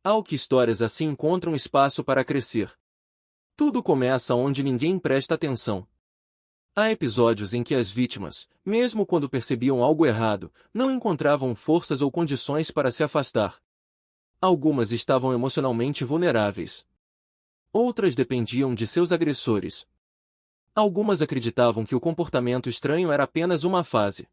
Ao que histórias assim encontram espaço para crescer. Tudo começa onde ninguém presta atenção. Há episódios em que as vítimas, mesmo quando percebiam algo errado, não encontravam forças ou condições para se afastar. Algumas estavam emocionalmente vulneráveis. Outras dependiam de seus agressores. Algumas acreditavam que o comportamento estranho era apenas uma fase.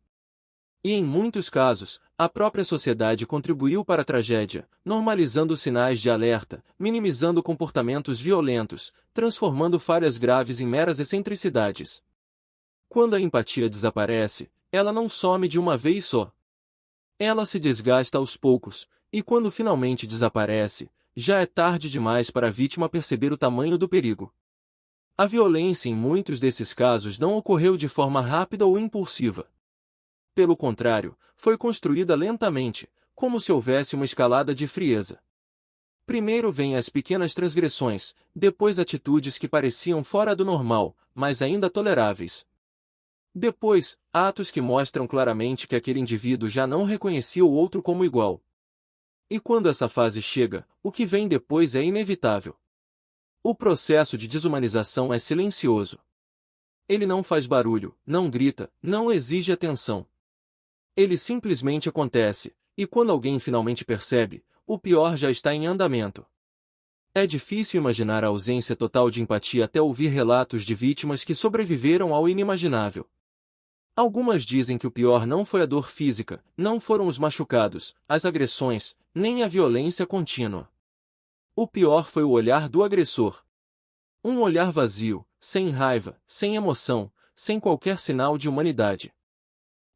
E em muitos casos, a própria sociedade contribuiu para a tragédia, normalizando sinais de alerta, minimizando comportamentos violentos, transformando falhas graves em meras excentricidades. Quando a empatia desaparece, ela não some de uma vez só. Ela se desgasta aos poucos, e quando finalmente desaparece, já é tarde demais para a vítima perceber o tamanho do perigo. A violência em muitos desses casos não ocorreu de forma rápida ou impulsiva. Pelo contrário, foi construída lentamente, como se houvesse uma escalada de frieza. Primeiro vêm as pequenas transgressões, depois atitudes que pareciam fora do normal, mas ainda toleráveis. Depois, atos que mostram claramente que aquele indivíduo já não reconhecia o outro como igual. E quando essa fase chega, o que vem depois é inevitável. O processo de desumanização é silencioso. Ele não faz barulho, não grita, não exige atenção. Ele simplesmente acontece, e quando alguém finalmente percebe, o pior já está em andamento. É difícil imaginar a ausência total de empatia até ouvir relatos de vítimas que sobreviveram ao inimaginável. Algumas dizem que o pior não foi a dor física, não foram os machucados, as agressões, nem a violência contínua. O pior foi o olhar do agressor. Um olhar vazio, sem raiva, sem emoção, sem qualquer sinal de humanidade.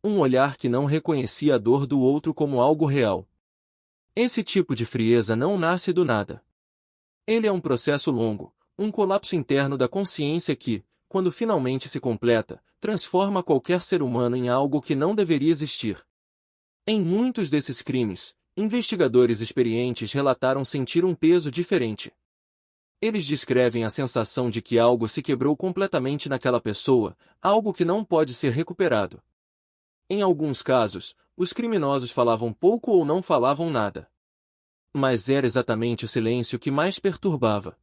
Um olhar que não reconhecia a dor do outro como algo real. Esse tipo de frieza não nasce do nada. Ele é um processo longo, um colapso interno da consciência que, quando finalmente se completa, transforma qualquer ser humano em algo que não deveria existir. Em muitos desses crimes, investigadores experientes relataram sentir um peso diferente. Eles descrevem a sensação de que algo se quebrou completamente naquela pessoa, algo que não pode ser recuperado. Em alguns casos, os criminosos falavam pouco ou não falavam nada. Mas era exatamente o silêncio que mais perturbava.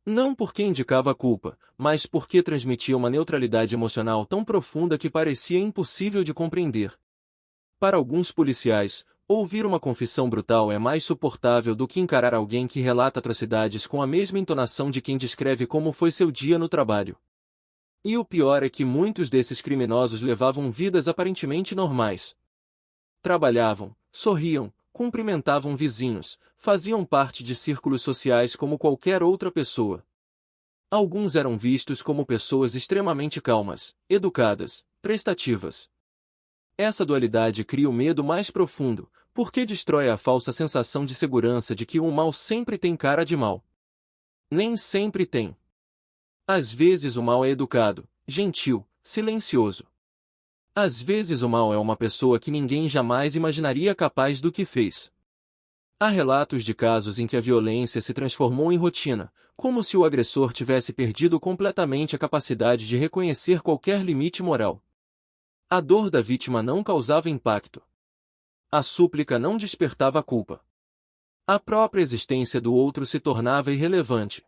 Não porque indicava a culpa, mas porque transmitia uma neutralidade emocional tão profunda que parecia impossível de compreender. Para alguns policiais, ouvir uma confissão brutal é mais suportável do que encarar alguém que relata atrocidades com a mesma entonação de quem descreve como foi seu dia no trabalho. E o pior é que muitos desses criminosos levavam vidas aparentemente normais. Trabalhavam, sorriam, cumprimentavam vizinhos, faziam parte de círculos sociais como qualquer outra pessoa. Alguns eram vistos como pessoas extremamente calmas, educadas, prestativas. Essa dualidade cria o medo mais profundo, porque destrói a falsa sensação de segurança de que o mal sempre tem cara de mal. Nem sempre tem. Às vezes o mal é educado, gentil, silencioso. Às vezes o mal é uma pessoa que ninguém jamais imaginaria capaz do que fez. Há relatos de casos em que a violência se transformou em rotina, como se o agressor tivesse perdido completamente a capacidade de reconhecer qualquer limite moral. A dor da vítima não causava impacto. A súplica não despertava a culpa. A própria existência do outro se tornava irrelevante.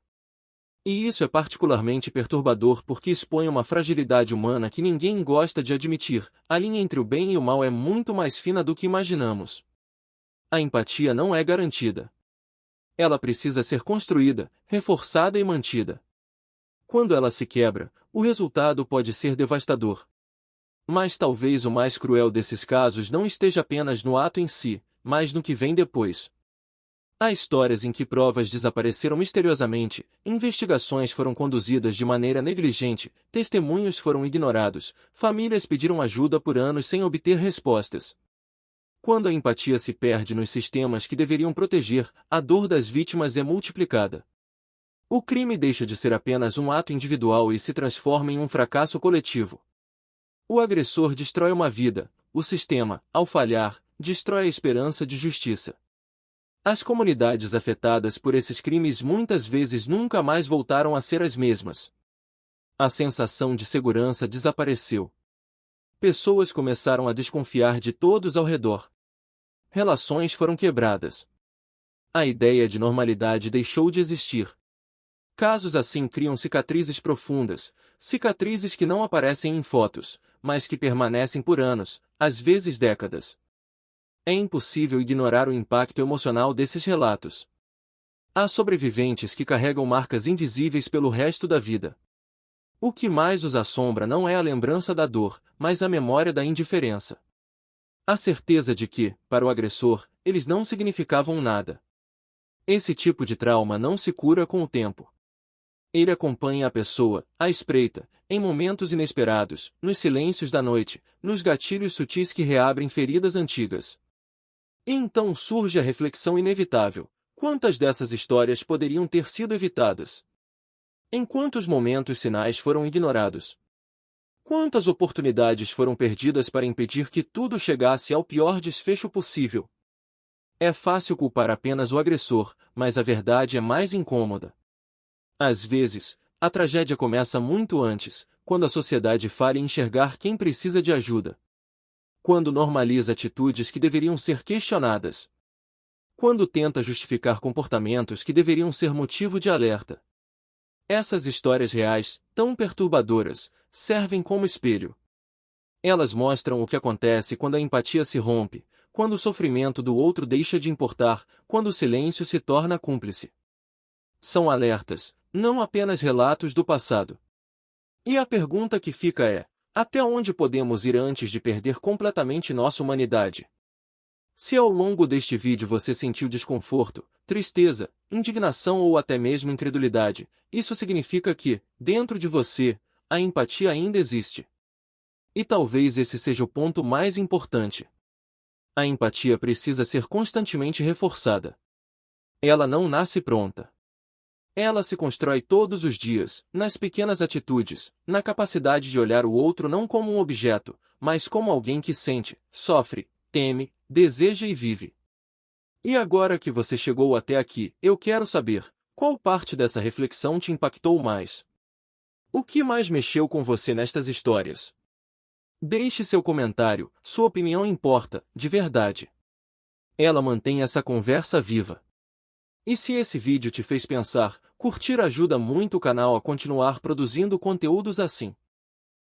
E isso é particularmente perturbador porque expõe uma fragilidade humana que ninguém gosta de admitir. A linha entre o bem e o mal é muito mais fina do que imaginamos. A empatia não é garantida. Ela precisa ser construída, reforçada e mantida. Quando ela se quebra, o resultado pode ser devastador. Mas talvez o mais cruel desses casos não esteja apenas no ato em si, mas no que vem depois. Há histórias em que provas desapareceram misteriosamente, investigações foram conduzidas de maneira negligente, testemunhos foram ignorados, famílias pediram ajuda por anos sem obter respostas. Quando a empatia se perde nos sistemas que deveriam proteger, a dor das vítimas é multiplicada. O crime deixa de ser apenas um ato individual e se transforma em um fracasso coletivo. O agressor destrói uma vida, o sistema, ao falhar, destrói a esperança de justiça. As comunidades afetadas por esses crimes muitas vezes nunca mais voltaram a ser as mesmas. A sensação de segurança desapareceu. Pessoas começaram a desconfiar de todos ao redor. Relações foram quebradas. A ideia de normalidade deixou de existir. Casos assim criam cicatrizes profundas, cicatrizes que não aparecem em fotos, mas que permanecem por anos, às vezes décadas. É impossível ignorar o impacto emocional desses relatos. Há sobreviventes que carregam marcas invisíveis pelo resto da vida. O que mais os assombra não é a lembrança da dor, mas a memória da indiferença. A certeza de que, para o agressor, eles não significavam nada. Esse tipo de trauma não se cura com o tempo. Ele acompanha a pessoa, à espreita, em momentos inesperados, nos silêncios da noite, nos gatilhos sutis que reabrem feridas antigas. E então surge a reflexão inevitável: quantas dessas histórias poderiam ter sido evitadas? Em quantos momentos sinais foram ignorados? Quantas oportunidades foram perdidas para impedir que tudo chegasse ao pior desfecho possível? É fácil culpar apenas o agressor, mas a verdade é mais incômoda. Às vezes, a tragédia começa muito antes, quando a sociedade falha em enxergar quem precisa de ajuda. Quando normaliza atitudes que deveriam ser questionadas. Quando tenta justificar comportamentos que deveriam ser motivo de alerta. Essas histórias reais, tão perturbadoras, servem como espelho. Elas mostram o que acontece quando a empatia se rompe, quando o sofrimento do outro deixa de importar, quando o silêncio se torna cúmplice. São alertas, não apenas relatos do passado. E a pergunta que fica é: até onde podemos ir antes de perder completamente nossa humanidade? Se ao longo deste vídeo você sentiu desconforto, tristeza, indignação ou até mesmo incredulidade, isso significa que, dentro de você, a empatia ainda existe. E talvez esse seja o ponto mais importante. A empatia precisa ser constantemente reforçada. Ela não nasce pronta. Ela se constrói todos os dias, nas pequenas atitudes, na capacidade de olhar o outro não como um objeto, mas como alguém que sente, sofre, teme, deseja e vive. E agora que você chegou até aqui, eu quero saber, qual parte dessa reflexão te impactou mais? O que mais mexeu com você nestas histórias? Deixe seu comentário, sua opinião importa, de verdade. Ela mantém essa conversa viva. E se esse vídeo te fez pensar, curtir ajuda muito o canal a continuar produzindo conteúdos assim.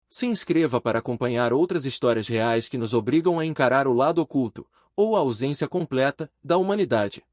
Se inscreva para acompanhar outras histórias reais que nos obrigam a encarar o lado oculto, ou a ausência completa, da humanidade.